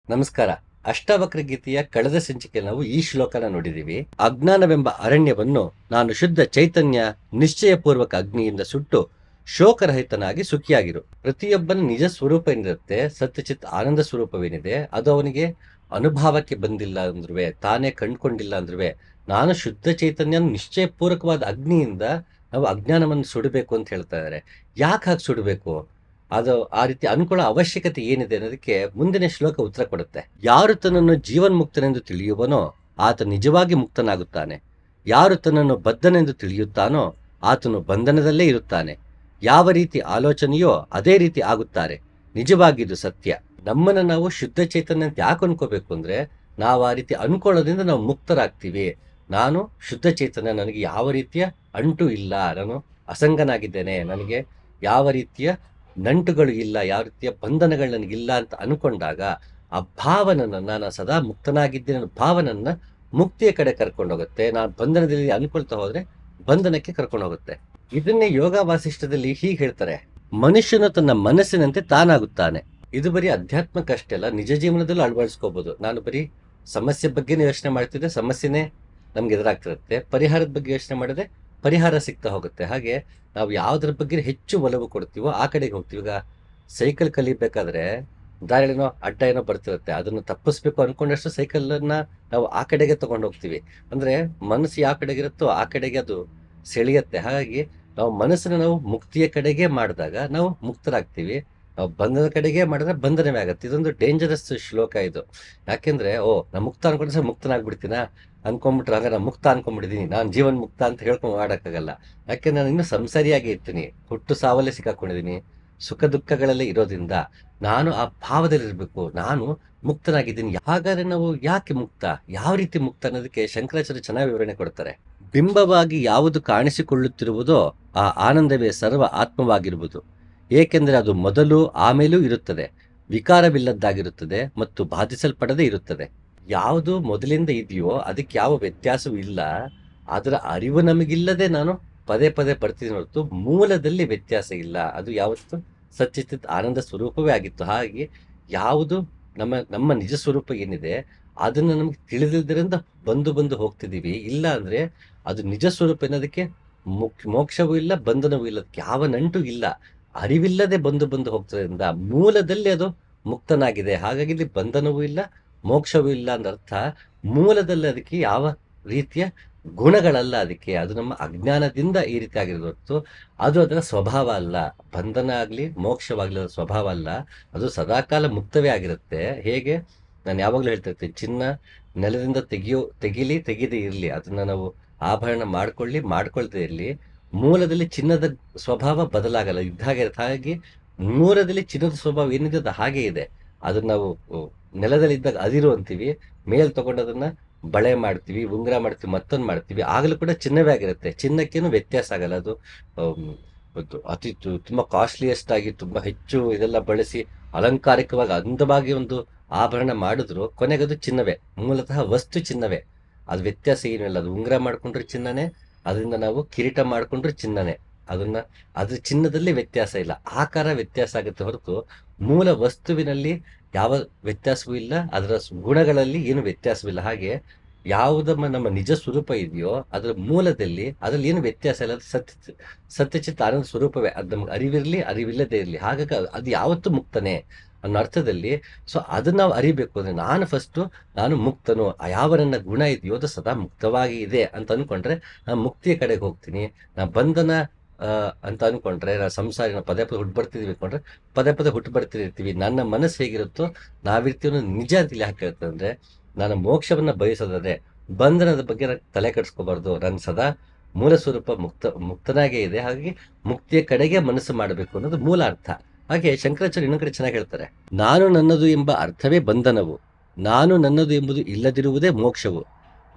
ನಮಸ್ಕಾರ. ಅಷ್ಟಾವಕ್ರ ಗೀತೆಯ ಕಳೆದ ಸಂಚಿಕೆಯಲ್ಲಿ ನಾವು ಈ ಶ್ಲೋಕನ ನೋಡಿದೀವಿ. ಅಜ್ಞಾನವೆಂಬ ಅರಣ್ಯವನ್ನು ನಾನು ಶುದ್ಧ ಚೈತನ್ಯ ನಿಶ್ಚಯಪೂರ್ವಕ ಅಗ್ನಿಯಿಂದ ಸುಟ್ಟು ಶೋಕರಹಿತನಾಗಿ ಸುಖಿಯಾಗಿರು. ಪ್ರತಿಯೊಬ್ಬನ ನಿಜ ಸ್ವರೂಪ ಏನಿರುತ್ತೆ, ಸತ್ಯಚಿತ್ ಆನಂದ ಸ್ವರೂಪವೇನಿದೆ, ಅದು ಅವನಿಗೆ ಅನುಭವಕ್ಕೆ ಬಂದಿಲ್ಲ ಅಂದ್ರೂ, ತಾನೇ ಕಂಡುಕೊಂಡಿಲ್ಲ ಅಂದ್ರೂ, ನಾನು ಶುದ್ಧ ಚೈತನ್ಯ ನಿಶ್ಚಯಪೂರ್ವಕವಾದ ಅಗ್ನಿಯಿಂದ ನಾವು ಅಜ್ಞಾನವನ್ನು ಸುಡಬೇಕು ಅಂತ ಹೇಳ್ತಾ ಇದ್ದಾರೆ. ಯಾಕೆ ಹಾಗೆ ಸುಡಬೇಕು? ಅದು ಆ ರೀತಿ ಅನ್ಕೊಳ್ಳೋ ಅವಶ್ಯಕತೆ ಏನಿದೆ ಅನ್ನೋದಕ್ಕೆ ಮುಂದಿನ ಶ್ಲೋಕ ಉತ್ತರ ಕೊಡುತ್ತೆ. ಯಾರು ತನ್ನನ್ನು ಜೀವನ್ಮುಕ್ತನೆಂದು ತಿಳಿಯುವನೋ ಆತ ನಿಜವಾಗಿ ಮುಕ್ತನಾಗುತ್ತಾನೆ. ಯಾರು ತನ್ನನ್ನು ಬದ್ಧನೆಂದು ತಿಳಿಯುತ್ತಾನೋ ಆತನು ಬಂಧನದಲ್ಲೇ ಇರುತ್ತಾನೆ. ಯಾವ ರೀತಿ ಆಲೋಚನೆಯೋ ಅದೇ ರೀತಿ ಆಗುತ್ತಾರೆ. ನಿಜವಾಗಿ ಇದು ಸತ್ಯ. ನಮ್ಮನ್ನು ನಾವು ಶುದ್ಧ ಚೈತನ್ಯ ಅಂತ ಯಾಕೆ ಅನ್ಕೋಬೇಕು ಅಂದ್ರೆ, ನಾವು ಆ ರೀತಿ ಅನ್ಕೊಳ್ಳೋದ್ರಿಂದ ನಾವು ಮುಕ್ತರಾಗ್ತೀವಿ. ನಾನು ಶುದ್ಧ ಚೈತನ್ಯ, ನನಗೆ ಯಾವ ರೀತಿಯ ಅಂಟು ಇಲ್ಲ, ನಾನು ಅಸಂಗನಾಗಿದ್ದೇನೆ, ನನಗೆ ಯಾವ ರೀತಿಯ ನಂಟುಗಳು ಇಲ್ಲ, ಯಾವ ರೀತಿಯ ಬಂಧನಗಳು ನನಗಿಲ್ಲ ಅಂತ ಅನ್ಕೊಂಡಾಗ ಆ ಭಾವನನ್ನ, ನಾನು ಸದಾ ಮುಕ್ತನಾಗಿದ್ದೇನೆ ಅನ್ನೋ ಭಾವನನ್ನ ಮುಕ್ತಿಯ ಕಡೆ ಕರ್ಕೊಂಡು ಹೋಗುತ್ತೆ. ನಾನು ಬಂಧನದಲ್ಲಿ ಅನ್ಕೊಳ್ತಾ ಹೋದ್ರೆ ಬಂಧನಕ್ಕೆ ಕರ್ಕೊಂಡು ಹೋಗುತ್ತೆ. ಇದನ್ನೇ ಯೋಗ ವಾಸಿಷ್ಠದಲ್ಲಿ ಹೀಗೆ ಹೇಳ್ತಾರೆ: ಮನುಷ್ಯನು ತನ್ನ ಮನಸ್ಸಿನಂತೆ ತಾನಾಗುತ್ತಾನೆ. ಇದು ಬರೀ ಅಧ್ಯಾತ್ಮಕ್ಕಷ್ಟೇ ಅಲ್ಲ, ನಿಜ ಜೀವನದಲ್ಲೂ ಅಳವಡಿಸ್ಕೋಬಹುದು. ನಾನು ಬರೀ ಸಮಸ್ಯೆ ಬಗ್ಗೆನೇ ಯೋಚನೆ ಮಾಡ್ತಿದ್ದೆ, ಸಮಸ್ಯೆನೇ ನಮ್ಗೆ ಎದುರಾಗ್ತಿರುತ್ತೆ. ಪರಿಹಾರದ ಬಗ್ಗೆ ಯೋಚನೆ ಮಾಡಿದ್ರೆ ಪರಿಹಾರ ಸಿಗ್ತಾ ಹೋಗುತ್ತೆ. ಹಾಗೆ ನಾವು ಯಾವುದ್ರ ಬಗ್ಗೆ ಹೆಚ್ಚು ಒಲವು ಕೊಡ್ತೀವೋ ಆ ಕಡೆಗೆ ಹೋಗ್ತೀವಿ. ಈಗ ಸೈಕಲ್ ಕಲಿಬೇಕಾದ್ರೆ ದಾರಿನೋ ಅಡ್ಡ ಏನೋ ಬರ್ತಿರುತ್ತೆ, ಅದನ್ನು ತಪ್ಪಿಸ್ಬೇಕು ಅನ್ಕೊಂಡಷ್ಟು ಸೈಕಲನ್ನ ನಾವು ಆ ಕಡೆಗೆ ತಗೊಂಡು ಹೋಗ್ತೀವಿ. ಅಂದ್ರೆ ಮನಸ್ಸು ಯಾವ ಕಡೆಗೆ ಇರುತ್ತೋ ಆ ಕಡೆಗೆ ಅದು ಸೆಳೆಯುತ್ತೆ. ಹಾಗಾಗಿ ನಾವು ಮನಸ್ಸನ್ನು ನಾವು ಮುಕ್ತಿಯ ಕಡೆಗೆ ಮಾಡಿದಾಗ ನಾವು ಮುಕ್ತರಾಗ್ತೀವಿ. ನಾವು ಬಂಧನದ ಕಡೆಗೆ ಮಾಡಿದ್ರೆ ಬಂಧನವೇ ಆಗುತ್ತೆ. ಇದೊಂದು ಡೇಂಜರಸ್ ಶ್ಲೋಕ ಇದು. ಯಾಕೆಂದ್ರೆ ನಾನು ಮುಕ್ತ ಅನ್ಕೊಂಡ್ರೆ ಮುಕ್ತನಾಗ್ಬಿಡ್ತೀನ ಅನ್ಕೊಂಡ್ಬಿಟ್ರೆ, ಹಾಗೆ ನಾನು ಮುಕ್ತ ಅನ್ಕೊಂಡ್ಬಿಟ್ಟಿದ್ದೀನಿ, ನಾನು ಜೀವನ್ ಮುಕ್ತ ಅಂತ ಹೇಳ್ಕೊಂಡು ಮಾಡೋಕ್ಕಾಗಲ್ಲ. ಯಾಕೆಂದ್ರೆ ನಾನು ಇನ್ನೂ ಸಂಸಾರಿಯಾಗಿ ಇರ್ತೀನಿ, ಹುಟ್ಟು ಸಾವಲ್ಲೇ ಸಿಕ್ಕಾಕೊಂಡಿದ್ದೀನಿ, ಸುಖ ದುಃಖಗಳಲ್ಲೇ ಇರೋದ್ರಿಂದ ನಾನು ಆ ಭಾವದಲ್ಲಿರ್ಬೇಕು, ನಾನು ಮುಕ್ತನಾಗಿದ್ದೀನಿ. ಹಾಗಾದ್ರೆ ನಾವು ಯಾಕೆ ಮುಕ್ತ, ಯಾವ ರೀತಿ ಮುಕ್ತ ಅನ್ನೋದಕ್ಕೆ ಶಂಕರಾಚಾರ್ಯ ಚೆನ್ನಾಗಿ ವಿವರಣೆ ಕೊಡ್ತಾರೆ. ಬಿಂಬವಾಗಿ ಯಾವುದು ಕಾಣಿಸಿಕೊಳ್ಳುತ್ತಿರುವುದೋ ಆ ಆನಂದವೇ ಸರ್ವ ಆತ್ಮವಾಗಿರುವುದು. ಏಕೆಂದರೆ ಅದು ಮೊದಲು ಆಮೇಲೂ ಇರುತ್ತದೆ, ವಿಕಾರವಿಲ್ಲದ್ದಾಗಿರುತ್ತದೆ ಮತ್ತು ಬಾಧಿಸಲ್ಪಡದೇ ಇರುತ್ತದೆ. ಯಾವುದು ಮೊದಲಿಂದ ಇದೆಯೋ ಅದಕ್ಕೆ ಯಾವ ವ್ಯತ್ಯಾಸವೂ ಇಲ್ಲ. ಅದರ ಅರಿವು ನಮಗಿಲ್ಲದೆ ನಾನು ಪದೇ ಪದೇ ಬರ್ತೀನಿ ಹೊರತು ಮೂಲದಲ್ಲಿ ವ್ಯತ್ಯಾಸ ಇಲ್ಲ. ಅದು ಯಾವತ್ತು ಸಚ್ಚಿತ್ ಆನಂದ ಸ್ವರೂಪವೇ ಆಗಿತ್ತು. ಹಾಗೆ ಯಾವುದು ನಮ್ಮ ನಿಜ ಸ್ವರೂಪ ಏನಿದೆ ಅದನ್ನು ನಮ್ಗೆ ತಿಳಿದಿದ್ದರಿಂದ ಬಂದು ಹೋಗ್ತಿದ್ದೀವಿ. ಇಲ್ಲ ಅಂದ್ರೆ ಅದು ನಿಜ ಸ್ವರೂಪ ಅನ್ನೋದಕ್ಕೆ ಮೋಕ್ಷವೂ ಇಲ್ಲ, ಬಂಧನವೂ ಇಲ್ಲ, ಅದಕ್ಕೆ ಯಾವ ನಂಟು ಇಲ್ಲ. ಅರಿವಿಲ್ಲದೆ ಬಂದು ಹೋಗ್ತದ್ರಿಂದ ಮೂಲದಲ್ಲಿ ಅದು ಮುಕ್ತನಾಗಿದೆ. ಹಾಗಾಗಿ ಇಲ್ಲಿ ಬಂಧನವೂ ಇಲ್ಲ, ಮೋಕ್ಷವೂ ಇಲ್ಲ ಅಂದರ್ಥ. ಮೂಲದಲ್ಲಿ ಅದಕ್ಕೆ ಯಾವ ರೀತಿಯ ಗುಣಗಳಲ್ಲ, ಅದಕ್ಕೆ ಅದು ನಮ್ಮ ಅಜ್ಞಾನದಿಂದ ಈ ರೀತಿ ಆಗಿರೋದು ಹೊರತು ಅದು ಅದರ ಸ್ವಭಾವ ಅಲ್ಲ. ಬಂಧನ ಆಗ್ಲಿ ಮೋಕ್ಷವಾಗ್ಲಿ ಅದರ ಸ್ವಭಾವ ಅಲ್ಲ, ಅದು ಸದಾಕಾಲ ಮುಕ್ತವೇ ಆಗಿರುತ್ತೆ. ಹೇಗೆ ನಾನು ಯಾವಾಗಲೂ ಹೇಳ್ತಾ ಇರ್ತೀನಿ, ಚಿನ್ನ ನೆಲದಿಂದ ತೆಗೀದೇ ಇರಲಿ, ಅದನ್ನ ನಾವು ಆಭರಣ ಮಾಡ್ಕೊಳ್ದೇ ಇರಲಿ, ಮೂಲದಲ್ಲಿ ಚಿನ್ನದ ಸ್ವಭಾವ ಬದಲಾಗಲ್ಲ, ಇದ್ದಾಗೆ ಇರುತ್ತೆ. ಹಾಗಾಗಿ ಮೂಲದಲ್ಲಿ ಚಿನ್ನದ ಸ್ವಭಾವ ಏನಿದೆ ಅದು ಹಾಗೆ ಇದೆ. ಅದನ್ನ ನಾವು ನೆಲದಲ್ಲಿ ಇದ್ದಾಗ ಅದಿರು ಅಂತೀವಿ, ಮೇಲ್ ತಗೊಂಡದನ್ನ ಬಳೆ ಮಾಡ್ತೀವಿ, ಉಂಗುರ ಮಾಡ್ತೀವಿ, ಮತ್ತೊಂದು ಮಾಡ್ತೀವಿ, ಆಗಲೂ ಕೂಡ ಚಿನ್ನವೇ ಆಗಿರುತ್ತೆ. ಚಿನ್ನಕ್ಕೇನು ವ್ಯತ್ಯಾಸ ಆಗಲ್ಲ. ಅದು ತುಂಬಾ ಕಾಸ್ಟ್ಲಿಯೆಸ್ಟ್ ಆಗಿ ತುಂಬಾ ಹೆಚ್ಚು ಇದೆಲ್ಲ ಬಳಸಿ ಅಲಂಕಾರಿಕವಾಗಿ ಅಂದವಾಗಿ ಒಂದು ಆಭರಣ ಮಾಡಿದ್ರು ಕೊನೆಗೆ ಅದು ಚಿನ್ನವೇ, ಮೂಲತಃ ವಸ್ತು ಚಿನ್ನವೇ. ಅದು ವ್ಯತ್ಯಾಸ ಏನೂ ಇಲ್ಲ. ಅದು ಉಂಗುರ ಮಾಡ್ಕೊಂಡ್ರೆ ಚಿನ್ನನೇ, ಅದರಿಂದ ನಾವು ಕಿರೀಟ ಮಾಡ್ಕೊಂಡ್ರೆ ಚಿನ್ನನೇ. ಅದ್ರ ಚಿನ್ನದಲ್ಲಿ ವ್ಯತ್ಯಾಸ ಇಲ್ಲ, ಆಕಾರ ವ್ಯತ್ಯಾಸ ಆಗುತ್ತೆ ಹೊರತು ಮೂಲ ವಸ್ತುವಿನಲ್ಲಿ ಯಾವ ವ್ಯತ್ಯಾಸವೂ ಇಲ್ಲ, ಅದರ ಗುಣಗಳಲ್ಲಿ ಏನು ವ್ಯತ್ಯಾಸವಿಲ್ಲ. ಹಾಗೆ ಯಾವುದಮ್ಮ ನಮ್ಮ ನಿಜ ಸ್ವರೂಪ ಇದೆಯೋ ಅದರ ಮೂಲದಲ್ಲಿ ಅದ್ರಲ್ಲಿ ಏನು ವ್ಯತ್ಯಾಸ ಇಲ್ಲ. ಅದು ಸತ್ಯಚಿತ್ ಆನಂದ ಸ್ವರೂಪವೇ. ಅದು ನಮ್ಗೆ ಅರಿವಿರಲಿ ಅರಿವಿಲ್ಲದೆ ಇರಲಿ, ಹಾಗಾಗಿ ಅದು ಯಾವತ್ತೂ ಮುಕ್ತನೇ ಅನ್ನೋ ಅರ್ಥದಲ್ಲಿ. ಸೊ ಅದನ್ನ ನಾವು ಅರಿಬೇಕು ಅಂದ್ರೆ, ನಾನು ಮುಕ್ತನು, ಯಾವ ನನ್ನ ಗುಣ ಇದೆಯೋ ಅದು ಸದಾ ಮುಕ್ತವಾಗಿ ಇದೆ ಅಂತ ಅನ್ಕೊಂಡ್ರೆ ನಾನು ಮುಕ್ತಿಯ ಕಡೆಗೆ ಹೋಗ್ತೀನಿ. ನಾ ಬಂಧನ ಅಂತ ಅನ್ಕೊಂಡ್ರೆ, ನಾವು ಸಂಸಾರಿನ ಪದೇ ಹುಟ್ಟು ಬರ್ತಿದೀವಿ ಅನ್ಕೊಂಡ್ರೆ ಪದೇ ಹುಟ್ಟು ಬರ್ತಿರ್ತೀವಿ. ನನ್ನ ಮನಸ್ಸು ಹೇಗಿರುತ್ತೋ ನಾವಿರ್ತೀವಿ ನಿಜ ಅಂತ ಇಲ್ಲಿ ಯಾಕೆ ಹೇಳ್ತದೆ ಅಂದ್ರೆ, ನಾನು ಮೋಕ್ಷವನ್ನ ಬಯಸೋದಾದ್ರೆ ಬಂಧನದ ಬಗ್ಗೆ ನಾನು ತಲೆ ಕೆಡಿಸ್ಕೋಬಾರ್ದು. ನಾನು ಸದಾ ಮೂಲ ಸ್ವರೂಪ ಮುಕ್ತನಾಗೇ ಇದೆ, ಹಾಗಾಗಿ ಮುಕ್ತಿಯ ಕಡೆಗೆ ಮನಸ್ಸು ಮಾಡಬೇಕು ಅನ್ನೋದು ಮೂಲ ಅರ್ಥ. ಹಾಗೆ ಶಂಕರಾಚಾರ್ಯ ಇನ್ನೊಂದು ಕಡೆ ಚೆನ್ನಾಗಿ ಹೇಳ್ತಾರೆ: ನಾನು ನನ್ನದು ಎಂಬ ಅರ್ಥವೇ ಬಂಧನವು, ನಾನು ನನ್ನದು ಎಂಬುದು ಇಲ್ಲದಿರುವುದೇ ಮೋಕ್ಷವು.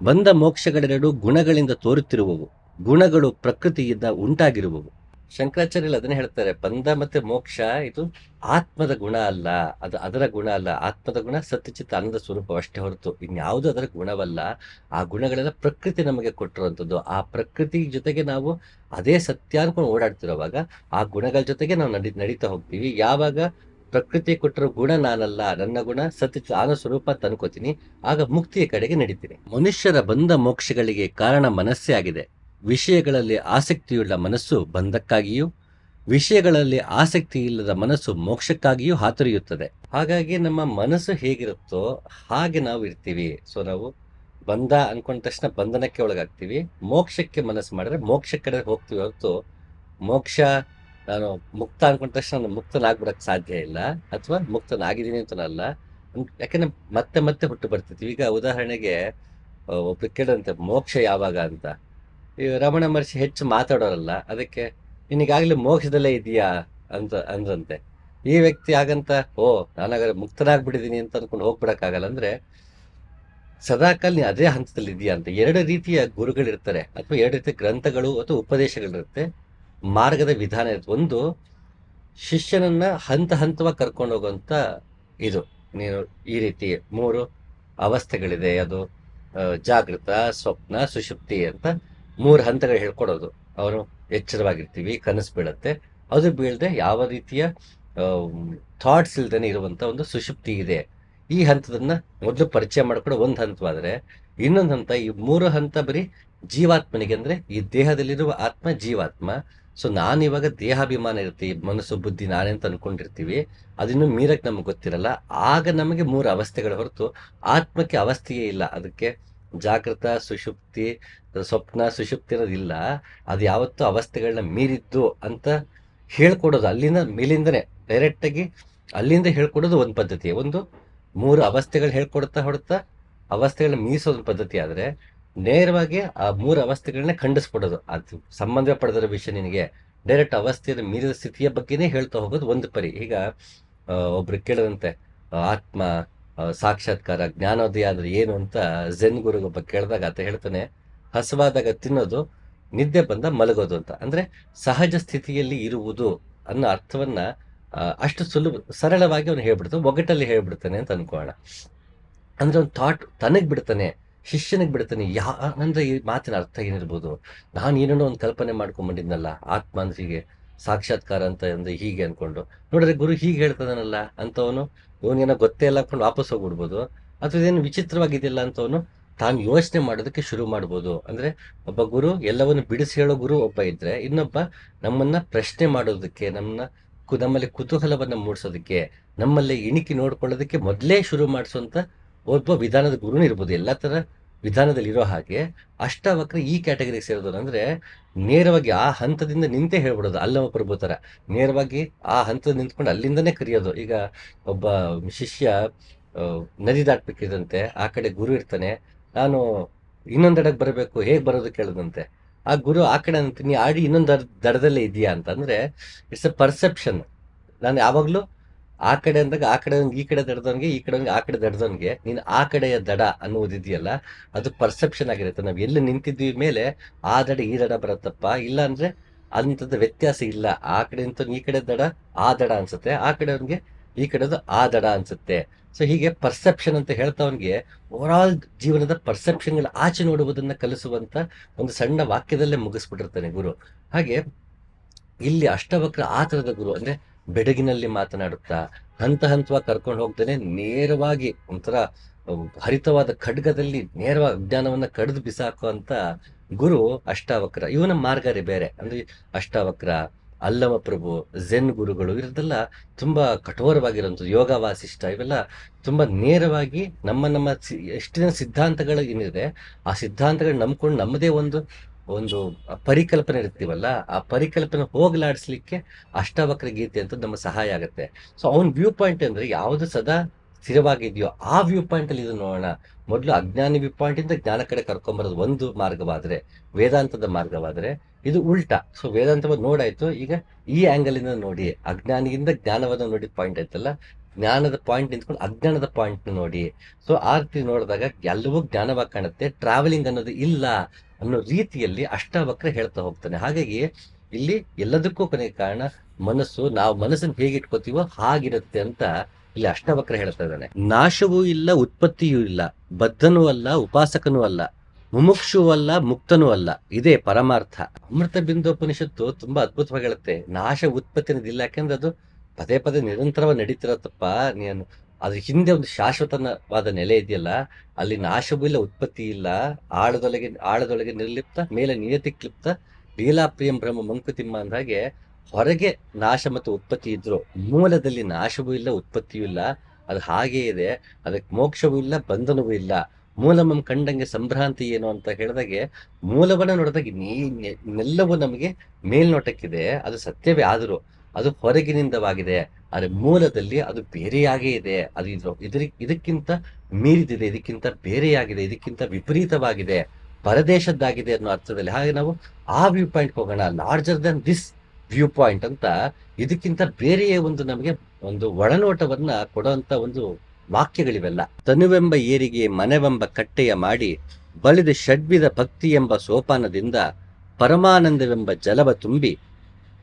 ಬಂಧ ಮೋಕ್ಷಗಳೆರಡು ಗುಣಗಳಿಂದ ತೋರುತ್ತಿರುವವು, ಗುಣಗಳು ಪ್ರಕೃತಿಯಿಂದ ಉಂಟಾಗಿರುವವು. ಶಂಕರಾಚಾರ್ಯರು ಅದನ್ನೇ ಹೇಳ್ತಾರೆ, ಬಂಧ ಮತ್ತೆ ಮೋಕ್ಷ ಇದು ಆತ್ಮದ ಗುಣ ಅಲ್ಲ, ಅದು ಅದರ ಗುಣ ಅಲ್ಲ. ಆತ್ಮದ ಗುಣ ಸತ್ಯಚಿತ್ ಆನಂದ ಸ್ವರೂಪ ಅಷ್ಟೇ ಹೊರತು ಇನ್ಯಾವುದು ಅದರ ಗುಣವಲ್ಲ. ಆ ಗುಣಗಳೆಲ್ಲ ಪ್ರಕೃತಿ ನಮಗೆ ಕೊಟ್ಟಿರುವಂಥದ್ದು. ಆ ಪ್ರಕೃತಿ ಜೊತೆಗೆ ನಾವು ಅದೇ ಸತ್ಯ ಅನ್ಕೊಂಡು ಓಡಾಡ್ತಿರೋವಾಗ ಆ ಗುಣಗಳ ಜೊತೆಗೆ ನಾವು ನಡೀತಾ ಹೋಗ್ತೀವಿ. ಯಾವಾಗ ಪ್ರಕೃತಿ ಕೊಟ್ಟಿರೋ ಗುಣ ನಾನಲ್ಲ, ನನ್ನ ಗುಣ ಸತ್ಯ ನಾನು ಸ್ವರೂಪ ಅಂತ ಅನ್ಕೋತೀನಿ. ಆಗ ಮುಕ್ತಿಯ ಕಡೆಗೆ ನಡೀತೀನಿ. ಮನುಷ್ಯರ ಬಂಧ ಮೋಕ್ಷಗಳಿಗೆ ಕಾರಣ ಮನಸ್ಸೇ ಆಗಿದೆ. ವಿಷಯಗಳಲ್ಲಿ ಆಸಕ್ತಿಯುಳ್ಳ ಮನಸ್ಸು ಬಂಧಕ್ಕಾಗಿಯೂ, ವಿಷಯಗಳಲ್ಲಿ ಆಸಕ್ತಿ ಇಲ್ಲದ ಮನಸ್ಸು ಮೋಕ್ಷಕ್ಕಾಗಿಯೂ ಹಾತೊರೆಯುತ್ತದೆ. ಹಾಗಾಗಿ ನಮ್ಮ ಮನಸ್ಸು ಹೇಗಿರುತ್ತೋ ಹಾಗೆ ನಾವು ಇರ್ತೀವಿ. ಸೊ ನಾವು ಬಂಧ ಅನ್ಕೊಂಡ ತಕ್ಷಣ ಬಂಧನಕ್ಕೆ ಒಳಗಾಗ್ತೀವಿ. ಮೋಕ್ಷಕ್ಕೆ ಮನಸ್ಸು ಮಾಡಿದ್ರೆ ಮೋಕ್ಷ ಕಡೆ ಹೋಗ್ತೀವಿ ಹೊರತು ಮೋಕ್ಷ ನಾನು ಮುಕ್ತ ಅನ್ಕೊಂಡ ತಕ್ಷಣ ನಾನು ಮುಕ್ತನಾಗ್ಬಿಡಕ್ ಸಾಧ್ಯ ಇಲ್ಲ, ಅಥವಾ ಮುಕ್ತನಾಗಿದ್ದೀನಿ ಅಂತನಲ್ಲ. ಯಾಕಂದ್ರೆ ಮತ್ತೆ ಮತ್ತೆ ಹುಟ್ಟು ಬರ್ತಿದ್ವಿ. ಈಗ ಉದಾಹರಣೆಗೆ ಒಬ್ರು ಕೇಳಂತೆ ಮೋಕ್ಷ ಯಾವಾಗ ಅಂತ. ಈ ರಮಣ ಮಹರ್ಷಿ ಹೆಚ್ಚು ಮಾತಾಡೋರಲ್ಲ, ಅದಕ್ಕೆ ನಿನಗಾಗ್ಲೇ ಮೋಕ್ಷದಲ್ಲೇ ಇದೆಯಾ ಅಂತ ಅಂದ್ರಂತೆ. ಈ ವ್ಯಕ್ತಿ ಹಾಗಂತ ನಾನಾಗ ಮುಕ್ತನಾಗ್ಬಿಟ್ಟಿದೀನಿ ಅಂತ ಅನ್ಕೊಂಡು ಹೋಗ್ಬಿಡಕ್ಕಾಗಲ್ಲ. ಅಂದ್ರೆ ಸದಾಕಾಲ ನೀ ಅದೇ ಹಂತದಲ್ಲಿ ಇದೆಯಾ ಅಂತ. ಎರಡು ರೀತಿಯ ಗುರುಗಳಿರ್ತಾರೆ, ಅಥವಾ ಎರಡು ರೀತಿಯ ಗ್ರಂಥಗಳು ಅಥವಾ ಉಪದೇಶಗಳಿರುತ್ತೆ, ಮಾರ್ಗದ ವಿಧಾನ ಇರುತ್ತೆ. ಒಂದು ಶಿಷ್ಯನನ್ನ ಹಂತ ಹಂತವಾಗಿ ಕರ್ಕೊಂಡು ಹೋಗುವಂತ ಇದು, ನೀನು ಈ ರೀತಿ 3 ಅವಸ್ಥೆಗಳಿದೆ, ಅದು ಜಾಗೃತ, ಸ್ವಪ್ನ, ಸುಷುಪ್ತಿ ಅಂತ 3 ಹಂತಗಳು ಹೇಳ್ಕೊಡೋದು. ಅವನು ಎಚ್ಚರವಾಗಿರ್ತೀವಿ, ಕನಸು ಬೀಳತ್ತೆ, ಅದು ಬೀಳದೆ ಯಾವ ರೀತಿಯ ಥಾಟ್ಸ್ ಇಲ್ದೇನೆ ಇರುವಂತ ಒಂದು ಸುಷುಪ್ತಿ ಇದೆ. ಈ ಹಂತದನ್ನ ಮೊದಲು ಪರಿಚಯ ಮಾಡ್ಕೊಂಡು ಒಂದು ಹಂತವಾದ್ರೆ, ಇನ್ನೊಂದು ಹಂತ, ಈ 3 ಹಂತ ಬರೀ ಜೀವಾತ್ಮನಿಗೆ, ಅಂದ್ರೆ ಈ ದೇಹದಲ್ಲಿರುವ ಆತ್ಮ ಜೀವಾತ್ಮ. ಸೊ ನಾನಿವಾಗ ದೇಹಾಭಿಮಾನ ಇರ್ತೀವಿ, ಮನಸ್ಸು ಬುದ್ಧಿ ನಾನೇ ಅಂತ ಅನ್ಕೊಂಡಿರ್ತೀವಿ, ಅದನ್ನು ಮೀರಕ್ ನಮ್ಗೆ ಗೊತ್ತಿರಲ್ಲ. ಆಗ ನಮಗೆ 3 ಅವಸ್ಥೆಗಳ ಹೊರತು ಆತ್ಮಕ್ಕೆ ಅವಸ್ಥೆಯೇ ಇಲ್ಲ. ಅದಕ್ಕೆ ಜಾಗೃತ, ಸುಷುಪ್ತಿ, ಸ್ವಪ್ನ, ಸುಷುಪ್ತಿ ಅನ್ನೋದಿಲ್ಲ. ಅದು ಯಾವತ್ತೂ ಅವಸ್ಥೆಗಳನ್ನ ಮೀರಿದ್ದು ಅಂತ ಹೇಳ್ಕೊಡೋದು. ಅಲ್ಲಿಂದ ಮೇಲಿಂದನೇ ಡೈರೆಕ್ಟ್ ಆಗಿ ಅಲ್ಲಿಂದ ಹೇಳ್ಕೊಡೋದು ಒಂದು ಪದ್ಧತಿ. ಒಂದು 3 ಅವಸ್ಥೆಗಳು ಹೇಳ್ಕೊಡ್ತಾ ಹೊಡ್ತಾ ಅವಸ್ಥೆಗಳನ್ನ ಮೀರಿಸೋದು ಪದ್ಧತಿ. ಆದ್ರೆ ನೇರವಾಗಿ ಆ 3 ಅವಸ್ಥೆಗಳನ್ನ ಖಂಡಿಸ್ಬಿಡೋದು, ಅದು ಸಂಬಂಧ ಪಡೆದಿರೋ ವಿಷಯ ನಿನಗೆ ಡೈರೆಕ್ಟ್ ಅವಸ್ಥೆಯನ್ನು ಮೀರಿದ ಸ್ಥಿತಿಯ ಬಗ್ಗೆನೇ ಹೇಳ್ತಾ ಹೋಗೋದು ಒಂದು ಪರಿ. ಈಗ ಒಬ್ರು ಕೇಳದಂತೆ ಆತ್ಮ ಸಾಕ್ಷಾತ್ಕಾರ ಜ್ಞಾನೋದಯ ಅಂದ್ರೆ ಏನು ಅಂತ ಝೆನ್ ಗುರುಗೊಬ್ಬ ಕೇಳಿದಾಗ ಆತ ಹೇಳ್ತಾನೆ, ಹಸುವಾದಾಗ ತಿನ್ನೋದು, ನಿದ್ದೆ ಬಂದ ಮಲಗೋದು ಅಂತ. ಅಂದ್ರೆ ಸಹಜ ಸ್ಥಿತಿಯಲ್ಲಿ ಇರುವುದು ಅನ್ನೋ ಅರ್ಥವನ್ನ ಅಷ್ಟು ಸರಳವಾಗಿ ಅವನು ಹೇಳ್ಬಿಡ್ತಾನೆ, ಒಗಟಲ್ಲಿ ಹೇಳ್ಬಿಡ್ತಾನೆ ಅಂತ ಅನ್ಕೋಣ. ಅಂದ್ರೆ ಒಂದು ಥಾಟ್ ತನಗ್ ಬಿಡ್ತಾನೆ, ಶಿಷ್ಯನಿಗೆ ಬಿಡ್ತಾನೆ. ಅಂದ್ರೆ ಈ ಮಾತಿನ ಅರ್ಥ ಏನಿರ್ಬೋದು, ನಾನು ಏನೇನೋ ಒಂದು ಕಲ್ಪನೆ ಮಾಡ್ಕೊಂಡ್ಬಂದಿದ್ನಲ್ಲ, ಆತ್ಮ ಅಂದ್ರೆ ಹೀಗೆ, ಸಾಕ್ಷಾತ್ಕಾರ ಅಂತ ಅಂದ್ರೆ ಹೀಗೆ ಅನ್ಕೊಂಡು, ನೋಡಿದ್ರೆ ಗುರು ಹೀಗೆ ಹೇಳ್ತದನಲ್ಲ ಅಂತವನು ಇವನೇನೋ ಗೊತ್ತೇ ಇಲ್ಲ ಅನ್ಕೊಂಡು ವಾಪಸ್ ಹೋಗ್ಬಿಡ್ಬೋದು. ಅಥವಾ ಇದೇನು ವಿಚಿತ್ರವಾಗಿದೆಯಲ್ಲ ಅಂತವನು ತಾನು ಯೋಚನೆ ಮಾಡೋದಕ್ಕೆ ಶುರು ಮಾಡ್ಬೋದು. ಅಂದ್ರೆ ಒಬ್ಬ ಗುರು ಎಲ್ಲವನ್ನು ಬಿಡಿಸಿ ಹೇಳೋ ಗುರು ಒಬ್ಬ ಇದ್ರೆ, ಇನ್ನೊಬ್ಬ ನಮ್ಮನ್ನ ಪ್ರಶ್ನೆ ಮಾಡೋದಕ್ಕೆ, ನಮ್ಮಲ್ಲಿ ಕುತೂಹಲವನ್ನ ಮೂಡಿಸೋದಕ್ಕೆ, ನಮ್ಮಲ್ಲಿ ಇಣಿಕಿ ನೋಡ್ಕೊಳ್ಳೋದಕ್ಕೆ ಮೊದಲೇ ಶುರು ಮಾಡಿಸುವಂತ ಒಬ್ಬ ವಿಧಾನದ ಗುರುನು ಇರ್ಬೋದು. ಎಲ್ಲಾ ತರ ವಿಧಾನದಲ್ಲಿ ಇರೋ ಹಾಗೆ ಅಷ್ಟಾವಕ್ರ ಈ ಕ್ಯಾಟಗರಿಗೆ ಸೇರೋದು. ಅಂದ್ರೆ ನೇರವಾಗಿ ಆ ಹಂತದಿಂದ ನಿಂತೇ ಹೇಳ್ಬಿಡೋದು, ಅಲ್ಲವ ಪ್ರಭು ತರ ನೇರವಾಗಿ ಆ ಹಂತದ ನಿಂತ್ಕೊಂಡು ಅಲ್ಲಿಂದನೇ ಕರೆಯೋದು. ಈಗ ಒಬ್ಬ ಶಿಷ್ಯ ನದಿ ದಾಟ್ಬೇಕಿದಂತೆ, ಆ ಕಡೆ ಗುರು ಇರ್ತಾನೆ, ನಾನು ಇನ್ನೊಂದೆಡೆಗೆ ಬರಬೇಕು, ಹೇಗ್ ಬರೋದು ಕೇಳದಂತೆ. ಆ ಗುರು ಆ ಕಡೆ ಅಂತ, ನೀ ಆಡಿ ಇನ್ನೊಂದು ದಡದಲ್ಲೇ ಇದೆಯಾ ಅಂತ. ಅಂದ್ರೆ ಇಟ್ಸ್ ಎ ಪರ್ಸೆಪ್ಷನ್. ನಾನು ಯಾವಾಗ್ಲೂ ಆ ಕಡೆ ಅಂದಾಗ ಆ ಕಡೆ ಈ ಕಡೆ ದಡದವನ್ಗೆ, ಈ ಕಡೆ ಆ ಕಡೆ ದಡದವನ್ಗೆ, ನೀನು ಆ ಕಡೆಯ ದಡ ಅನ್ನುವುದಿದೆಯಲ್ಲ, ಅದು ಪರ್ಸೆಪ್ಷನ್ ಆಗಿರುತ್ತೆ. ನಾವು ಎಲ್ಲಿ ನಿಂತಿದ್ವಿ ಮೇಲೆ ಆ ದಡ ಈ ದಡ ಬರತ್ತಪ್ಪ, ಇಲ್ಲ ಅಂದ್ರೆ ಅಂತದ ವ್ಯತ್ಯಾಸ ಇಲ್ಲ. ಆ ಕಡೆ ನಿಂತ ಈ ಕಡೆ ದಡ ಆ ದಡ ಅನ್ಸುತ್ತೆ, ಆ ಕಡೆವನ್ಗೆ ಈ ಕಡೆದು ಆ ದಡ ಅನ್ಸುತ್ತೆ. ಸೊ ಹೀಗೆ ಪರ್ಸೆಪ್ಷನ್ ಅಂತ ಹೇಳ್ತವನ್ಗೆ ಓವರ್ ಆಲ್ ಜೀವನದ ಪರ್ಸೆಪ್ಷನ್ಗಳ ಆಚೆ ನೋಡುವುದನ್ನ ಕಲಿಸುವಂತ ಒಂದು ಸಣ್ಣ ವಾಕ್ಯದಲ್ಲೇ ಮುಗಿಸ್ಬಿಟ್ಟಿರ್ತಾನೆ ಗುರು. ಹಾಗೆ ಇಲ್ಲಿ ಅಷ್ಟವಕ್ರ ಆ ತರದ ಗುರು. ಅಂದ್ರೆ ಬೆಡಗಿನಲ್ಲಿ ಮಾತನಾಡುತ್ತಾ ಹಂತ ಹಂತವಾಗಿ ಕರ್ಕೊಂಡು ಹೋಗ್ತಾನೆ, ನೇರವಾಗಿ ಒಂಥರ ಹರಿತವಾದ ಖಡ್ಗದಲ್ಲಿ ನೇರವಾಗಿ ಅಜ್ಞಾನವನ್ನ ಕಡಿದು ಬಿಸಾಕುವಂತ ಗುರು ಅಷ್ಟಾವಕ್ರ. ಇವನ ಮಾರ್ಗರೇ ಬೇರೆ. ಅಂದ್ರೆ ಅಷ್ಟಾವಕ್ರ, ಅಲ್ಲಮ ಪ್ರಭು, ಝೆನ್ ಗುರುಗಳು ಇರೋದೆಲ್ಲ ತುಂಬಾ ಕಠೋರವಾಗಿರುವಂಥದ್ದು. ಯೋಗ ವಾಸಿಷ್ಠ ಇವೆಲ್ಲ ತುಂಬಾ ನೇರವಾಗಿ ನಮ್ಮ ಎಷ್ಟಿನ ಸಿದ್ಧಾಂತಗಳು ಏನಿದೆ ಆ ಸಿದ್ಧಾಂತಗಳು ನಂಬ್ಕೊಂಡು ನಮ್ಮದೇ ಒಂದು ಪರಿಕಲ್ಪನೆ ಇರ್ತೀವಲ್ಲ, ಆ ಪರಿಕಲ್ಪನೆ ಹೋಗ್ಲಾಡಿಸ್ಲಿಕ್ಕೆ ಅಷ್ಟಾವಕ್ರ ಗೀತೆ ಅಂತ ನಮ್ಮ ಸಹಾಯ ಆಗುತ್ತೆ. ಸೊ ಅವನ್ ವ್ಯೂ ಪಾಯಿಂಟ್ ಅಂದ್ರೆ ಯಾವ್ದು ಸದಾ ಸ್ಥಿರವಾಗಿದೆಯೋ ಆ ವ್ಯೂ ಪಾಯಿಂಟ್ ಅಲ್ಲಿ ಇದು ನೋಡೋಣ. ಮೊದಲು ಅಜ್ಞಾನಿ ವ್ಯೂ ಪಾಯಿಂಟ್ ಇಂದ ಜ್ಞಾನ ಕಡೆ ಕರ್ಕೊಂಬರೋದು ಒಂದು ಮಾರ್ಗವಾದ್ರೆ, ವೇದಾಂತದ ಮಾರ್ಗವಾದ್ರೆ ಇದು ಉಲ್ಟಾ. ಸೊ ವೇದಾಂತವನ್ನು ನೋಡಾಯ್ತು, ಈಗ ಈ ಆಂಗಲ್ ಇಂದ ನೋಡಿ, ಅಜ್ಞಾನಿಯಿಂದ ಜ್ಞಾನವನ್ನ ನೋಡಿ ಪಾಯಿಂಟ್ ಆಯ್ತಲ್ಲ, ಜ್ಞಾನದ ಪಾಯಿಂಟ್ ನಿಂತ್ಕೊಂಡು ಅಜ್ಞಾನದ ಪಾಯಿಂಟ್ ನೋಡಿ. ಸೊ ಆ ರೀತಿ ನೋಡಿದಾಗ ಎಲ್ಲವೂ ಜ್ಞಾನವಾಗಿ ಕಾಣುತ್ತೆ, ಟ್ರಾವೆಲಿಂಗ್ ಅನ್ನೋದು ಇಲ್ಲ ಅನ್ನೋ ರೀತಿಯಲ್ಲಿ ಅಷ್ಟಾವಕ್ರ ಹೇಳ್ತಾ ಹೋಗ್ತಾನೆ. ಹಾಗಾಗಿ ಇಲ್ಲಿ ಎಲ್ಲದಕ್ಕೂ ಕೊನೆಗೆ ಕಾರಣ ಮನಸ್ಸು. ನಾವು ಮನಸ್ಸನ್ನು ಹೇಗೆ ಇಟ್ಕೋತೀವೋ ಹಾಗಿರುತ್ತೆ ಅಂತ ಇಲ್ಲಿ ಅಷ್ಟಾವಕ್ರ ಹೇಳ್ತಾ ಇದ್ದಾನೆ. ನಾಶವೂ ಇಲ್ಲ, ಉತ್ಪತ್ತಿಯೂ ಇಲ್ಲ, ಬದ್ಧನೂ ಅಲ್ಲ, ಉಪಾಸಕನೂ ಅಲ್ಲ, ಮುಮುಕ್ಷುವೂ ಅಲ್ಲ, ಮುಕ್ತನೂ ಅಲ್ಲ, ಇದೇ ಪರಮಾರ್ಥ. ಅಮೃತ ಬಿಂದು ಉಪನಿಷತ್ತು ತುಂಬಾ ಅದ್ಭುತವಾಗಿ ಹೇಳುತ್ತೆ. ನಾಶ ಉತ್ಪತ್ತಿ ಅನ್ನೋದಿಲ್ಲ, ಯಾಕೆಂದ್ರೆ ಅದು ಪದೇ ಪದೇ ನಿರಂತರವಾಗಿ ನಡೀತಿರತ್ತಪ್ಪ. ನೀನು ಅದ್ರ ಹಿಂದೆ ಒಂದು ಶಾಶ್ವತವಾದ ನೆಲೆ ಇದೆಯಲ್ಲ, ಅಲ್ಲಿ ನಾಶವೂ ಇಲ್ಲ, ಉತ್ಪತ್ತಿ ಇಲ್ಲ. ಆಳದೊಳಗೆ ನಿರ್ಲಿಪ್ತ, ಮೇಲೆ ನಿಯತಿ ಕ್ಲಿಪ್ತ, ಲೀಲಾಪ್ರಿಯಂ ಬ್ರಹ್ಮ ಮಂಕುತಿಮ್ಮ ಅಂದ ಹಾಗೆ ಹೊರಗೆ ನಾಶ ಮತ್ತು ಉತ್ಪತ್ತಿ ಇದ್ರು, ಮೂಲದಲ್ಲಿ ನಾಶವೂ ಇಲ್ಲ, ಉತ್ಪತ್ತಿಯೂ ಇಲ್ಲ. ಅದು ಹಾಗೇ ಇದೆ. ಅದಕ್ಕೆ ಮೋಕ್ಷವೂ ಇಲ್ಲ, ಬಂಧನವೂ ಇಲ್ಲ. ಮೂಲಮಂ ಕಂಡಂಗೆ ಸಂಭ್ರಾಂತಿ ಏನು ಅಂತ ಹೇಳಿದಾಗೆ, ಮೂಲವನ್ನ ನೋಡಿದಾಗ ಇನ್ನೆಲ್ಲವೂ ನಮಗೆ ಮೇಲ್ನೋಟಕ್ಕಿದೆ, ಅದು ಸತ್ಯವೇ. ಆದರೂ ಅದು ಹೊರಗಿನಿಂದವಾಗಿದೆ. ಆದ್ರೆ ಮೂಲದಲ್ಲಿ ಅದು ಬೇರೆಯಾಗೇ ಇದೆ. ಅದು ಇದಕ್ಕಿಂತ ಮೀರಿದಿದೆ, ಇದಕ್ಕಿಂತ ಬೇರೆಯಾಗಿದೆ, ಇದಕ್ಕಿಂತ ವಿಪರೀತವಾಗಿದೆ, ಪರದೇಶದ್ದಾಗಿದೆ ಅನ್ನೋ ಅರ್ಥದಲ್ಲಿ. ಹಾಗೆ ನಾವು ಆ ವ್ಯೂ ಪಾಯಿಂಟ್ ಹೋಗೋಣ, larger than this view point ಅಂತ. ಇದಕ್ಕಿಂತ ಬೇರೆಯೇ ಒಂದು ನಮಗೆ ಒಂದು ಒಳನೋಟವನ್ನ ಕೊಡುವಂತ ಒಂದು ವಾಕ್ಯಗಳಿವೆಲ್ಲ. ತನುವೆಂಬ ಏರಿಗೆ ಮನವೆಂಬ ಕಟ್ಟೆಯ ಮಾಡಿ, ಬಳಿದು ಷಡ್ವಿಧ ಭಕ್ತಿ ಎಂಬ ಸೋಪಾನದಿಂದ ಪರಮಾನಂದವೆಂಬ ಜಲವ ತುಂಬಿ,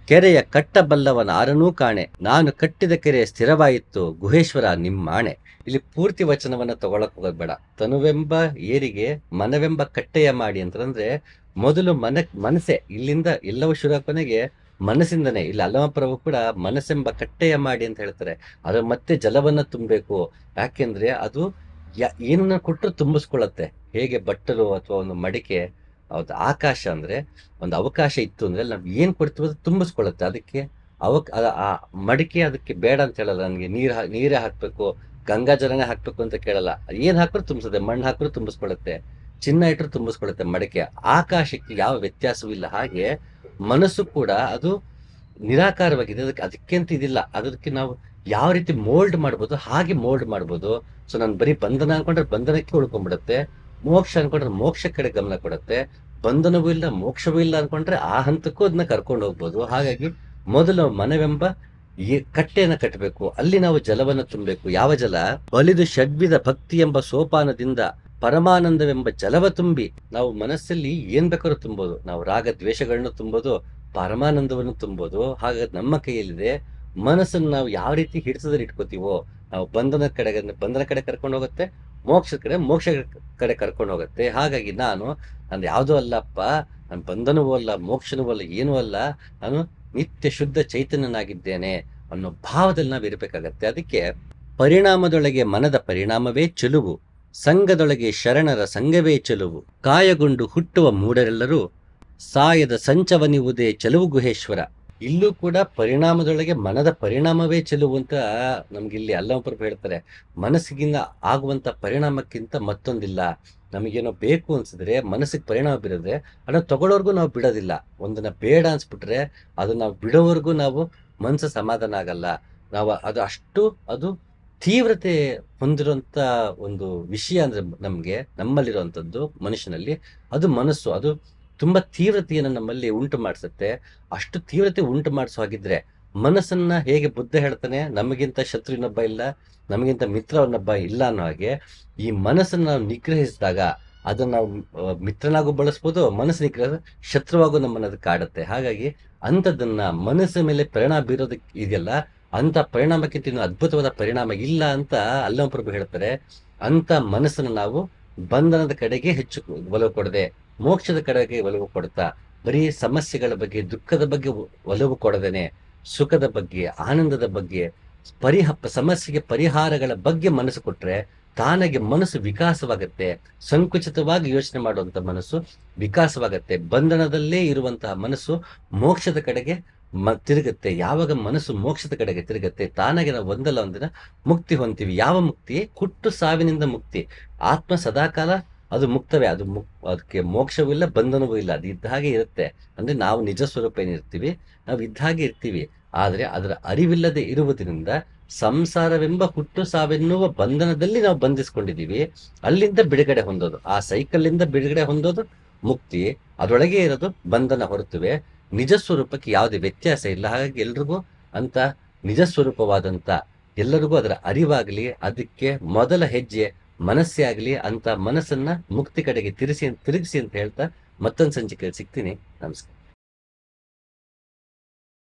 ಕೆರೆಯ ಕಟ್ಟಬಲ್ಲವನ ಆರನೂ ಕಾಣೆ, ನಾನು ಕಟ್ಟಿದ ಕೆರೆ ಸ್ಥಿರವಾಯಿತು ಗುಹೇಶ್ವರ ನಿಮ್ಮಾಣೆ. ಇಲ್ಲಿ ಪೂರ್ತಿ ವಚನವನ್ನ ತಗೊಳಕ್ ಹೋಗೋದ್ ಬೇಡ. ತನುವೆಂಬ ಏರಿಗೆ ಮನವೆಂಬ ಕಟ್ಟೆಯ ಮಾಡಿ ಅಂತಂದ್ರೆ, ಮೊದಲು ಮನಸ್ಸೆ, ಇಲ್ಲಿಂದ ಎಲ್ಲವೂ ಶುರು ಕೊನೆಗೆ ಮನಸ್ಸಿಂದನೇ. ಇಲ್ಲಿ ಅಲ್ಲಮಪ್ರಭು ಕೂಡ ಮನಸ್ಸೆಂಬ ಕಟ್ಟೆಯ ಮಾಡಿ ಅಂತ ಹೇಳ್ತಾರೆ. ಅದ್ರ ಮತ್ತೆ ಜಲವನ್ನ ತುಂಬಬೇಕು. ಯಾಕೆಂದ್ರೆ ಅದು ಏನನ್ನ ಕೊಟ್ಟರು ತುಂಬಿಸ್ಕೊಳತ್ತೆ. ಹೇಗೆ ಬಟ್ಟಲು ಅಥವಾ ಒಂದು ಮಡಿಕೆ, ಹೌದು, ಆಕಾಶ ಅಂದ್ರೆ ಒಂದು ಅವಕಾಶ ಇತ್ತು ಅಂದ್ರೆ ನಾವ್ ಏನ್ ಕೊಡ್ತೀವಿ ಅದು ತುಂಬಿಸ್ಕೊಳತ್ತೆ. ಅದಕ್ಕೆ ಆ ಮಡಿಕೆ ಅದಕ್ಕೆ ಬೇಡ ಅಂತ ಹೇಳಲ್ಲ. ನನ್ಗೆ ನೀರೇ ಹಾಕ್ಬೇಕು, ಗಂಗಾ ಜಲನೇ ಹಾಕ್ಬೇಕು ಅಂತ ಕೇಳಲ್ಲ. ಏನ್ ಹಾಕಿದ್ರು ತುಂಬಿಸುತ್ತೆ, ಮಣ್ಣು ಹಾಕಿದ್ರು ತುಂಬಿಸ್ಕೊಳತ್ತೆ, ಚಿನ್ನ ಇಟ್ಟರು ತುಂಬಿಸ್ಕೊಳತ್ತೆ ಮಡಿಕೆ. ಆಕಾಶಕ್ಕೆ ಯಾವ ವ್ಯತ್ಯಾಸವೂ ಇಲ್ಲ. ಹಾಗೆ ಮನಸ್ಸು ಕೂಡ ಅದು ನಿರಾಕಾರವಾಗಿದೆ. ಅದಕ್ಕೆ ಅಂತ ಇದಿಲ್ಲ. ಅದಕ್ಕೆ ನಾವು ಯಾವ ರೀತಿ ಮೋಲ್ಡ್ ಮಾಡ್ಬೋದು ಹಾಗೆ ಮೋಲ್ಡ್ ಮಾಡ್ಬೋದು. ಸೊ ನಾನು ಬರೀ ಬಂಧನ ಅನ್ಕೊಂಡ್ರೆ ಬಂಧನಕ್ಕೆ ಉಳ್ಕೊಂಡ್ಬಿಡುತ್ತೆ, ಮೋಕ್ಷ ಅನ್ಕೊಂಡ್ರೆ ಮೋಕ್ಷ ಕಡೆ ಗಮನ ಕೊಡುತ್ತೆ, ಬಂಧನವೂ ಇಲ್ಲ ಮೋಕ್ಷವೂ ಇಲ್ಲ ಅನ್ಕೊಂಡ್ರೆ ಆ ಹಂತಕ್ಕೂ ಅದನ್ನ ಕರ್ಕೊಂಡು ಹೋಗ್ಬೋದು. ಹಾಗಾಗಿ ಮೊದಲು ಮನವೆಂಬ ಕಟ್ಟೆಯನ್ನ ಕಟ್ಟಬೇಕು, ಅಲ್ಲಿ ನಾವು ಜಲವನ್ನು ತುಂಬಬೇಕು. ಯಾವ ಜಲ? ಬಲಿದು ಷಡ್ವಿಧ ಭಕ್ತಿ ಎಂಬ ಸೋಪಾನದಿಂದ ಪರಮಾನಂದವೆಂಬ ಜಲವ ತುಂಬಿ. ನಾವು ಮನಸ್ಸಲ್ಲಿ ಏನ್ ಬೇಕಾದ್ರೂ ತುಂಬೋದು. ನಾವು ರಾಗ ದ್ವೇಷಗಳನ್ನ ತುಂಬೋದು, ಪರಮಾನಂದವನ್ನು ತುಂಬೋದು. ಹಾಗಾಗಿ ನಮ್ಮ ಕೈಯಲ್ಲಿದೆ. ಮನಸ್ಸನ್ನು ನಾವು ಯಾವ ರೀತಿ ಹಿಡಿಸದಲ್ಲಿ ಇಟ್ಕೋತೀವೋ, ನಾವು ಬಂಧನ ಕಡೆ ಕರ್ಕೊಂಡು ಹೋಗುತ್ತೆ, ಮೋಕ್ಷ ಕಡೆ ಕರ್ಕೊಂಡು ಹೋಗುತ್ತೆ. ಹಾಗಾಗಿ ನಂದು ಯಾವುದೂ ಅಲ್ಲಪ್ಪ, ನಾನು ಬಂಧನವೂ ಅಲ್ಲ, ಮೋಕ್ಷನವೂ ಅಲ್ಲ, ಏನೂ ಅಲ್ಲ, ನಾನು ನಿತ್ಯ ಶುದ್ಧ ಚೈತನ್ಯನಾಗಿದ್ದೇನೆ ಅನ್ನೋ ಭಾವದಲ್ಲಿ ನಾವು ಇರಬೇಕಾಗತ್ತೆ. ಅದಕ್ಕೆ ಪರಿಣಾಮದೊಳಗೆ ಮನದ ಪರಿಣಾಮವೇ ಚೆಲುವು, ಸಂಘದೊಳಗೆ ಶರಣರ ಸಂಘವೇ ಚೆಲುವು, ಕಾಯಗೊಂಡು ಹುಟ್ಟುವ ಮೂಢರೆಲ್ಲರೂ ಸಾಯದ ಸಂಚವನಿವುದೇ ಚೆಲುವು ಗುಹೇಶ್ವರ. ಇಲ್ಲೂ ಕೂಡ ಪರಿಣಾಮದೊಳಗೆ ಮನದ ಪರಿಣಾಮವೇ ಚೆಲುವು ಅಂತ ನಮ್ಗಿಲ್ಲಿ ಅಲ್ಲಮಪ್ರಭು ಹೇಳ್ತಾರೆ. ಮನಸ್ಸಿಗಿಂತ ಆಗುವಂತ ಪರಿಣಾಮಕ್ಕಿಂತ ಮತ್ತೊಂದಿಲ್ಲ. ನಮಗೇನೋ ಬೇಕು ಅನ್ಸಿದ್ರೆ ಮನಸ್ಸಿಗೆ ಪರಿಣಾಮ ಬೀರಿದ್ರೆ ಅದನ್ನ ತಗೊಳ್ಳೋರ್ಗು ನಾವು ಬಿಡೋದಿಲ್ಲ. ಒಂದನ್ನ ಬೇಡ ಅನ್ಸ್ಬಿಟ್ರೆ ಅದನ್ನ ನಾವು ಬಿಡೋವರೆಗೂ ನಾವು ಮನಸ್ಸು ಸಮಾಧಾನ ಆಗಲ್ಲ. ನಾವು ಅದು ತೀವ್ರತೆ ಹೊಂದಿರುವಂತ ಒಂದು ವಿಷಯ ಅಂದ್ರೆ ನಮ್ಮಲ್ಲಿರುವಂತದ್ದು ಮನುಷ್ಯನಲ್ಲಿ ಅದು ಮನಸ್ಸು. ಅದು ತುಂಬಾ ತೀವ್ರತೆಯನ್ನು ನಮ್ಮಲ್ಲಿ ಉಂಟು ಮಾಡಿಸುತ್ತೆ. ಅಷ್ಟು ತೀವ್ರತೆ ಉಂಟು ಮಾಡಿಸೋ ಹಾಗಿದ್ರೆ ಮನಸ್ಸನ್ನ ಹೇಗೆ ಬುದ್ಧ ಹೇಳ್ತಾನೆ, ನಮಗಿಂತ ಶತ್ರುವಿನೊಬ್ಬ ಇಲ್ಲ, ನಮಗಿಂತ ಮಿತ್ರವನ್ನೊಬ್ಬ ಇಲ್ಲ ಅನ್ನೋ ಹಾಗೆ ಈ ಮನಸ್ಸನ್ನು ನಾವು ನಿಗ್ರಹಿಸಿದಾಗ ಅದನ್ನ ನಾವು ಮಿತ್ರನಾಗೂ ಬಳಸ್ಬೋದು, ಮನಸ್ಸು ನಿಗ್ರಹ ಶತ್ರುವಾಗೂ ನಮ್ಮನ್ನ ಅದು ಕಾಡುತ್ತೆ. ಹಾಗಾಗಿ ಅಂಥದ್ದನ್ನ ಮನಸ್ಸಿನ ಮೇಲೆ ಪರಿಣಾಮ ಬೀರೋದಕ್ಕೆ ಇದೆಯಲ್ಲ, ಅಂತ ಪರಿಣಾಮಕ್ಕಿಂತ ಇನ್ನು ಅದ್ಭುತವಾದ ಪರಿಣಾಮ ಇಲ್ಲ ಅಂತ ಅಲ್ಲಮಪ್ರಭು ಹೇಳ್ತಾರೆ. ಅಂತ ಮನಸ್ಸನ್ನು ನಾವು ಬಂಧನದ ಕಡೆಗೆ ಹೆಚ್ಚು ಒಲವು ಕೊಡದೆ, ಮೋಕ್ಷದ ಕಡೆಗೆ ಒಲವು ಕೊಡ್ತಾ, ಬರೀ ಸಮಸ್ಯೆಗಳ ಬಗ್ಗೆ ದುಃಖದ ಬಗ್ಗೆ ಒಲವು ಕೊಡದೇನೆ ಸುಖದ ಬಗ್ಗೆ ಆನಂದದ ಬಗ್ಗೆ ಸಮಸ್ಯೆಗೆ ಪರಿಹಾರಗಳ ಬಗ್ಗೆ ಮನಸ್ಸು ಕೊಟ್ರೆ ತಾನಾಗೆ ಮನಸ್ಸು ವಿಕಾಸವಾಗತ್ತೆ. ಸಂಕುಚಿತವಾಗಿ ಯೋಚನೆ ಮಾಡುವಂತ ಮನಸ್ಸು ವಿಕಾಸವಾಗತ್ತೆ. ಬಂಧನದಲ್ಲೇ ಇರುವಂತಹ ಮನಸ್ಸು ಮೋಕ್ಷದ ಕಡೆಗೆ ತಿರುಗತ್ತೆ. ಯಾವಾಗ ಮನಸ್ಸು ಮೋಕ್ಷದ ಕಡೆಗೆ ತಿರುಗತ್ತೆ ತಾನಾಗೆ ನಾವು ಒಂದಲ್ಲ ಒಂದಿನ ಮುಕ್ತಿ ಹೊಂತೀವಿ. ಯಾವ ಮುಕ್ತಿ? ಹುಟ್ಟು ಸಾವಿನಿಂದ ಮುಕ್ತಿ. ಆತ್ಮ ಸದಾಕಾಲ ಅದು ಮುಕ್ತವೇ. ಅದಕ್ಕೆ ಮೋಕ್ಷವಿಲ್ಲ, ಬಂಧನವೂ ಇಲ್ಲ. ಅದು ಇದ್ದ ಹಾಗೆ ಇರುತ್ತೆ. ಅಂದ್ರೆ ನಾವು ನಿಜ ಸ್ವರೂಪ ಏನಿರ್ತೀವಿ ನಾವು ಇದ್ದ ಹಾಗೆ ಇರ್ತೀವಿ. ಆದ್ರೆ ಅದರ ಅರಿವಿಲ್ಲದೆ ಇರುವುದರಿಂದ ಸಂಸಾರವೆಂಬ ಹುಟ್ಟು ಸಾವೆನ್ನುವ ಬಂಧನದಲ್ಲಿ ನಾವು ಬಂಧಿಸ್ಕೊಂಡಿದ್ದೀವಿ. ಅಲ್ಲಿಂದ ಬಿಡುಗಡೆ ಹೊಂದೋದು, ಆ ಸೈಕಲ್ನಿಂದ ಬಿಡುಗಡೆ ಹೊಂದೋದು ಮುಕ್ತಿ. ಅದರೊಳಗೆ ಇರೋದು ಬಂಧನ ಹೊರತುವೆ ನಿಜ ಸ್ವರೂಪಕ್ಕೆ ಯಾವುದೇ ವ್ಯತ್ಯಾಸ ಇಲ್ಲ. ಹಾಗಾಗಿ ಎಲ್ರಿಗೂ ಅಂತ ನಿಜ ಸ್ವರೂಪವಾದಂತ ಎಲ್ಲರಿಗೂ ಅದರ ಅರಿವಾಗಲಿ, ಅದಕ್ಕೆ ಮೊದಲ ಹೆಜ್ಜೆ ಮನಸ್ಸೇ ಆಗಲಿ. ಅಂತ ಮನಸ್ಸನ್ನ ಮುಕ್ತಿ ಕಡೆಗೆ ತಿರುಗಿಸಿ ಅಂತ ಹೇಳ್ತಾ ಮತ್ತೊಂದು ಸಂಚಿಕೆಯಲ್ಲಿ ಸಿಗ್ತೀನಿ. ನಮಸ್ಕಾರ.